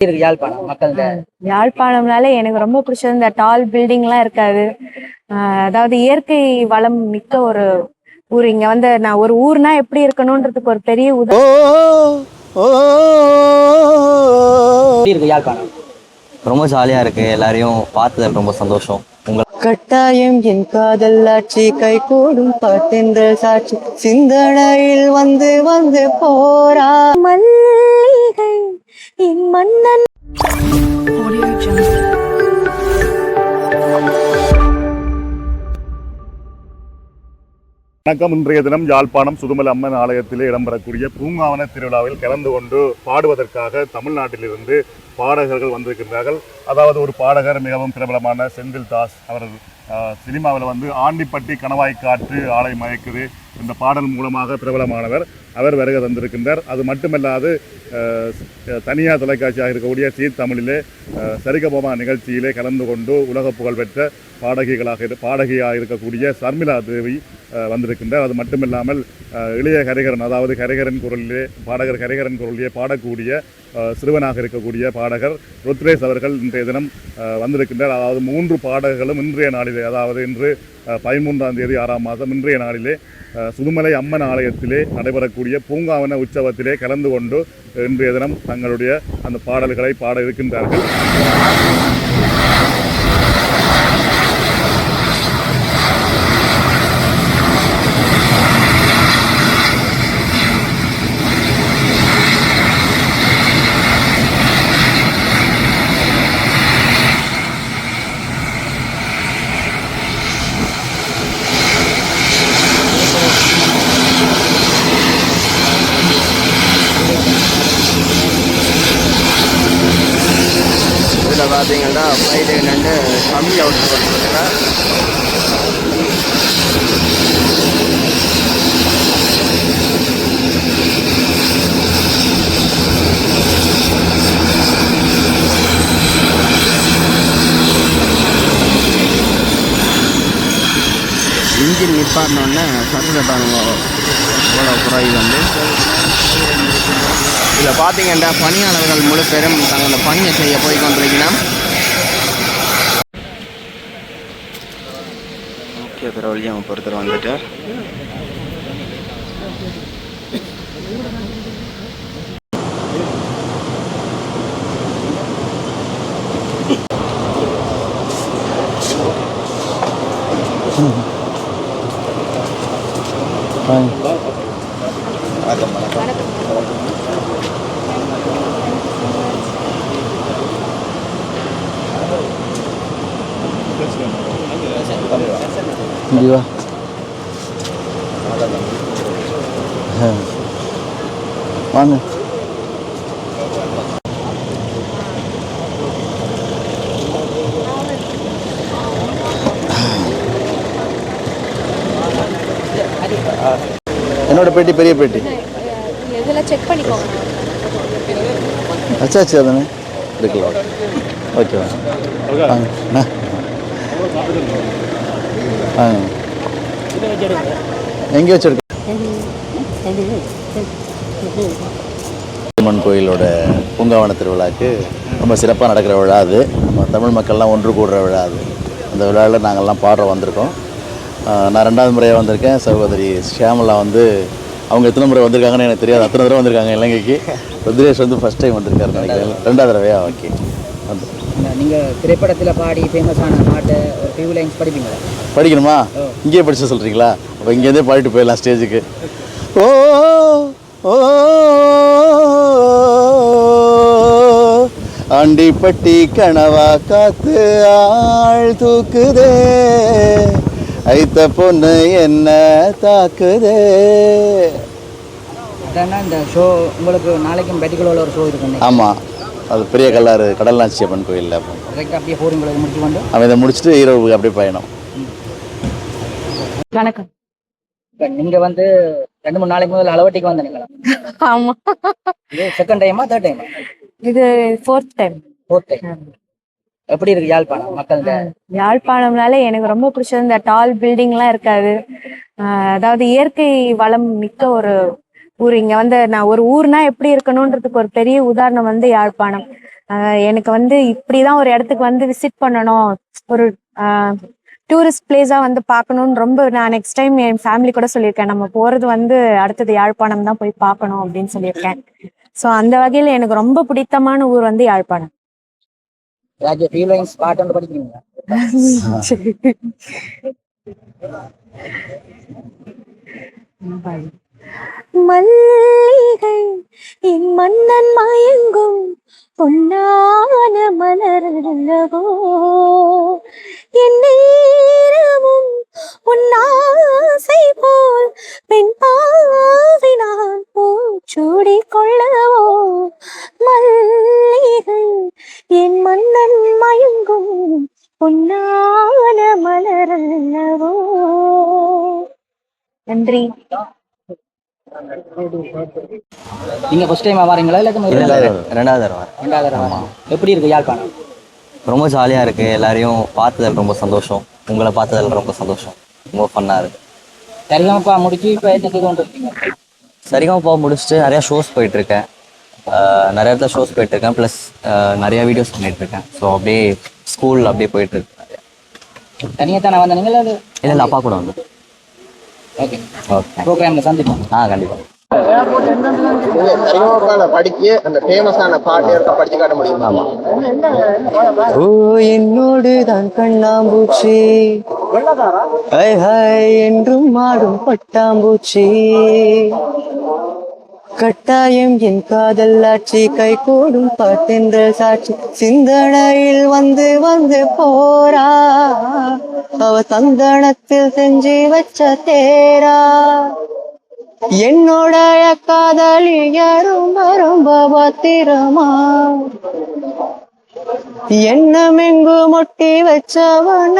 யாழ்ப்பாணம் மக்கள் யாழ்ப்பாணம்னால எனக்கு ரொம்ப பிடிச்சது இந்த டால் பில்டிங் எல்லாம் இருக்காது. அதாவது இயற்கை வளம் மிக்க ஒரு ஊர். இங்க வந்து நான் ஒரு ஊர்னா எப்படி இருக்கணும்ன்றதுக்கு ஒரு பெரிய யாழ்ப்பாணம் ரொம்ப ஜாலியா இருக்கு. எல்லாரையும் பார்த்தது ரொம்ப சந்தோஷம். கட்டாயம் என் காதல் ஆட்சி கை கூடும் பாட்டென்ற சாட்சி சிந்தனையில் வந்து வந்து போரா மல்லிகை என் மன்னன். வணக்கம். இன்றைய தினம் யாழ்ப்பாணம் சுதுமலை அம்மன் ஆலயத்திலே இடம்பெறக்கூடிய பூங்காவன திருவிழாவில் கலந்து கொண்டு பாடுவதற்காக தமிழ்நாட்டிலிருந்து பாடகர்கள் வந்திருக்கின்றார்கள். அதாவது ஒரு பாடகர் மிகவும் பிரபலமான செந்தில் தாஸ், அவர் சினிமாவில் வந்து ஆண்டிப்பட்டி கணவாய் காற்று ஆலை மயக்குது இந்த பாடல் மூலமாக பிரபலமானவர். அவர் வருகை தந்திருக்கின்றார். அது மட்டுமல்லாது தனியார் தொலைக்காட்சியாக இருக்கக்கூடிய தமிழிலே சரிகமபா நிகழ்ச்சியிலே கலந்து கொண்டு உலக புகழ்பெற்ற பாடகியாக இருக்கக்கூடிய சர்மிளா தேவி வந்திருக்கின்றார். அது மட்டுமில்லாமல் இளைய கரிகரன், அதாவது கரிகரன் குரலிலே பாடகர் கரிகரன் குரலிலே பாடக்கூடிய சிறுவனாக இருக்கக்கூடிய பாடகர் ருத்ரேஷ் அவர்கள் இன்றைய தினம் வந்திருக்கின்றார். அதாவது 3 பாடகர்களும் இன்றைய நாளிலே, அதாவது இன்று 13ஆம் தேதி 6ஆம் மாதம் இன்றைய நாளிலே சுதுமலை அம்மன் ஆலயத்திலே நடைபெறக்கூடிய பூங்காவன உற்சவத்திலே கலந்து கொண்டு இன்றைய தினம் தங்களுடைய அந்த பாடல்களை பாட இருக்கின்றார்கள். பார்த்தீங்கன்னா ஃப்ரைடே நண்டு கம்மி அவுட் பண்ணுறாங்க. இன்ஜின் நிற்பாட்டினோடனே சட்டப்பானுங்க அவ்வளோ குறை வந்து இதில் பார்த்தீங்கன்னா பணியாளர்கள் முழு பேரும் தங்கள் பணியை செய்ய போய் கொண்டிருக்கிறோம். முக்கிய பிறவழியும் பொறுத்தர் வந்துட்டு வாங்க. என்னோட பெட்டி பெரிய பெட்டி இதெல்லாம் செக் பண்ணிக்கோங்க. அச்சாச்சு அதானே இருக்கலாம். ஓகேவா? வாங்க எங்கே வச்சிருக்க? அம்மன் கோயிலோட பூங்காவன திருவிழாவுக்கு ரொம்ப சிறப்பாக நடக்கிற விழா அது. நம்ம தமிழ் மக்கள்லாம் ஒன்று கூடுற விழா அது. அந்த விழாவில் நாங்கள்லாம் பாடுற வந்திருக்கோம். நான் 2வது முறையாக வந்திருக்கேன். சகோதரி ஷியாமலா வந்து அவங்க எத்தனை முறை வந்திருக்காங்கன்னு எனக்கு தெரியாது. அத்தனை தடவை வந்திருக்காங்க இலங்கைக்கு. ருத்ரேஷ் வந்து ஃபஸ்ட் டைம் வந்திருக்காரு நினைக்கிறேன். 2வது தடவையா? ஓகே. நீங்கள் திரைப்படத்தில் பாடி ஃபேமஸான பாட்டை ஒரு ஃபியூ லைன்ஸ் படிப்பீங்களா? படிக்கணுமா? இங்கேயே படிச்சு சொல்கிறீங்களா? அப்போ இங்கேருந்தே பாடிட்டு போயிடலாம் ஸ்டேஜுக்கு. ஓ ஓ ஆண்டிப்பட்டி கனவா காத்து ஆள் தூக்குதே, ஐத்த பொண்ணு என்ன தாக்குதே. இந்த ஷோ உங்களுக்கு நாளைக்கும் பெட்டிக்குள்ள ஒரு ஷோ இருக்கு. ஆமாம், அது பெரிய கல்லாறு கடல்நாச்சி அம்மன் கோயிலில். அப்போ அப்படியே போறீங்களா? முடிச்சு கொண்டு அவன் இதை முடிச்சுட்டு இரவு அப்படியே பயணம். வணக்கம். நீங்க வந்து 2-3 நாளைக்கு முதல்ல அளவட்டிக்கு வந்தீங்களா? ஆமா. இது செகண்ட் டைமா தேர்ட் டைமா? இது 4th டைம். எப்படி இருக்கு யாழ்ப்பாணம் மக்கள்? யாழ்ப்பாணம்னால எனக்கு ரொம்ப பிடிச்சது இந்த டால் பில்டிங் எல்லாம் இருக்காது. அதாவது இயற்கை வளம் மிக்க ஒரு ஊர். இங்க வந்து நான் ஒரு ஊர்னா எப்படி இருக்கணும்ன்றதுக்கு ஒரு பெரிய உதாரணம் வந்து யாழ்ப்பாணம். எனக்கு வந்து இப்படிதான் ஒரு இடத்துக்கு வந்து விசிட் பண்ணணும், ஒரு டூரிஸ்ட் பிளேஸா வந்து பார்க்கணும்னு ரொம்ப நான் நெக்ஸ்ட் டைம் என் ஃபேமிலி கூட சொல்லியிருக்கேன். நம்ம போறது வந்து அடுத்தது யாழ்ப்பாணம் தான் போய் பார்க்கணும் அப்படின்னு சொல்லியிருக்கேன். ஸோ அந்த வகையில் எனக்கு ரொம்ப பிடித்தமான ஊர் வந்து யாழ்ப்பாணம். ஏதாச்சும் ஃபியூ லைன்ஸ் பாட்டு வந்து படிக்கிறீங்களா? மல்லிகை என் மன்னன் மயங்கும் பொன்னான மலரல்லவோ, என் நேரமும் உன்னாசை போல் பெண் பாவை நான் பூச்சூடி கொள்ளவோ. மல்லிகை என் மன்னன் மயங்கும் பொன்னான மலரல்லவோ. நன்றி. நீங்க ஃபர்ஸ்ட் டைமா வரீங்களா இல்ல ரெண்டாவது தடவை வரேன். ரெண்டாவது தடவை வரீங்களா? எப்படி இருக்கு யாழ்ப்பாணம்? ரொம்ப ஜாலியாக இருக்குது, எல்லாரையும் பார்த்ததில் ரொம்ப சந்தோஷம். உங்களை பார்த்ததில் ரொம்ப சந்தோஷம், ரொம்ப ஃபன்னாக இருக்குது. சரிகமப்பா முடிச்சு இப்போ என்னத்துக்கு கொண்டு இருக்கீங்க? சரிகமப்பா முடிச்சுட்டு நிறையா ஷோஸ் போயிட்டுருக்கேன், நிறைய இடத்துல ஷோஸ் போயிட்டுருக்கேன், ப்ளஸ் நிறையா வீடியோஸ் பண்ணிகிட்ருக்கேன். ஸோ அப்படியே ஸ்கூல் அப்படியே போயிட்டுருக்கு நிறையா. தனியாக தானே வந்தீங்களா? இல்லை அப்பா கூட வந்து. ஓகே ஓகே, ப்ரோக்ராமில் சந்திப்போம். கண்டிப்பாக. சரிகமபால படிக்க அந்த ஃபேமஸான பாட்டு இருக்க படிச்சு காட்ட முடியுமா? ஓ என்னோடு தான் கண்ணாம்பூச்சி, ஹை ஹை என்றும் ஆடும் பட்டாம்பூச்சி, கட்டாயம் என் காதல் ஆட்சி, கை கூடும் பாட்டென்ற சாட்சி, சிந்தனையில் வந்து வந்து போரா, அவ சந்தனத்தில் செஞ்சு வச்ச தேரா, என்னோடைய காதலி ரொம்ப ரொம்ப பத்திரமா, எண்ணமெங்கு மொட்டி வச்சவன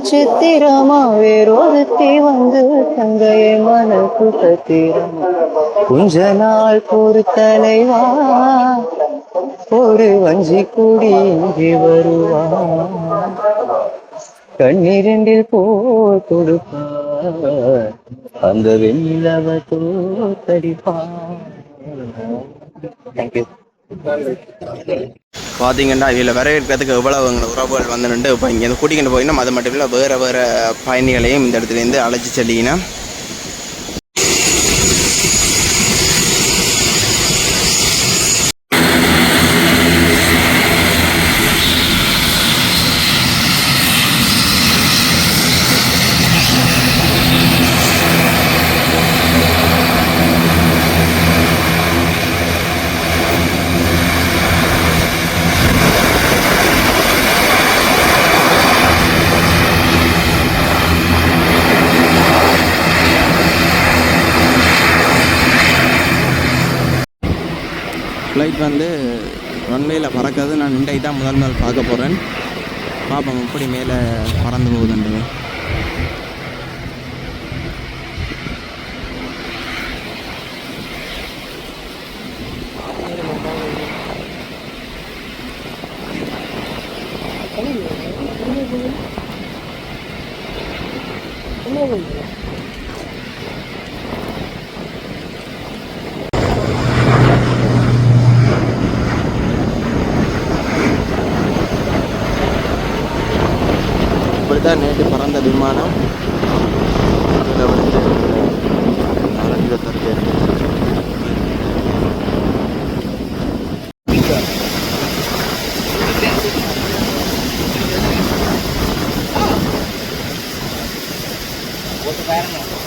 சித்திரமா, வேறொருத்தி வந்து தங்கைய மனசு பத்திரமா, கொஞ்ச நாள் பொறுத்தலைவா, ஒரு வஞ்சி கூடி இங்கே வருவா, கண்ணிரண்டில் போர் கொடுப்பா, அந்த வெண்ணிலவ தோத்தடிப்பா. தேங்க்யூ. பார்த்தீங்கன்னா இதில் வரவேற்கிறதுக்கு எவ்வளவு உறவுகள் வந்துட்டு இப்போ இங்கேருந்து கூட்டிகிட்டு போயின்னா அது மட்டும் இல்லை வேறு வேறு பயணிகளையும் இந்த இடத்துலேருந்து அழைச்சி செல்லிங்கன்னா ஃப்ளைட் வந்து ரன்வேயில் பறக்கிறது நான் இன்றைக்கு தான் முதல் பார்க்க போகிறேன். பார்ப்போம் எப்படி மேலே பறந்து போகுதுன்றது. இப்படிதான் நேற்று பறந்த விமானம் அதில் வந்து அரங்கத்திற்கு ஓட்டு பாருங்க.